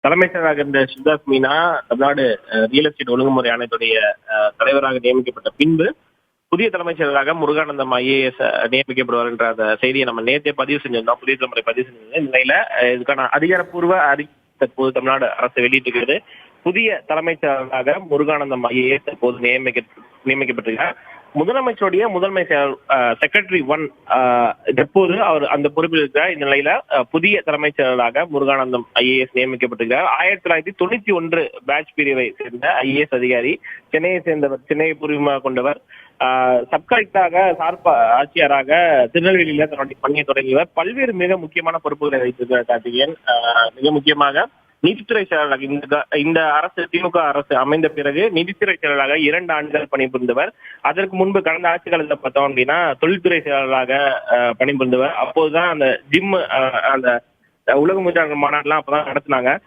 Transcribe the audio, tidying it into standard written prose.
தலைமைச் செயலராக இருந்த சிவதாஸ் மீனா தமிழ்நாடு ரியல் எஸ்டேட் ஒழுங்குமுறை ஆணையத்துடைய தலைவராக நியமிக்கப்பட்ட பின்பு புதிய தலைமைச் செயலராக முருகானந்தம் ஐஏஎஸ் நியமிக்கப்படுவார் என்ற அந்த செய்தியை நம்ம நேற்றே பதிவு செஞ்சிருந்தோம். புதிய தலைமுறை பதிவு செஞ்சிருந்தோம். இந்த நிலையில இதுக்கான அதிகாரப்பூர்வ தற்போது தமிழ்நாடு அரசு வெளியிட்டிருக்கிறது. புதிய தலைமைச் செயலராக முருகானந்தம் ஐஏஎஸ் தற்போது நியமிக்கப்பட்டிருக்கிறார். முதலமைச்சருடைய முதன்மை செக்ரட்டரி 1 தற்போது அவர் அந்த பொறுப்பில் இருக்கிறார். இந்த நிலையில புதிய தலைமைச் செயலராக முருகானந்தம் ஐஏஎஸ் நியமிக்கப்பட்டிருக்கிறார். 1991 பேட்ச் பிரிவை சேர்ந்த ஐஏஎஸ் அதிகாரி, சென்னையை சேர்ந்தவர், சென்னையை பூர்வீகமாக கொண்டவர். சப் கலெக்டராக சார்பு ஆட்சியராக திருநெல்வேலியில தன்னுடைய பணியை தொடங்கியவர். பல்வேறு மிக முக்கியமான பொறுப்புகளை வைத்திருக்கிறார் கார்த்திகேயன். மிக முக்கியமாக நீதித்துறை செயலராக இந்த அரசு, திமுக அரசு அமைந்த பிறகு நீதித்துறை செயலராக 2 ஆண்டுகள் பணிபுரிந்தவர். அதற்கு முன்பு கடந்த ஆட்சி காலத்தில் பார்த்தோம் அப்படின்னா தொழில்துறை செயலராக பணிபுரிந்தவர். அப்போதுதான் அந்த ஜிம், அந்த உலக முதலீட்டாளர் மாநாடுலாம் அப்பதான் நடத்தினாங்க.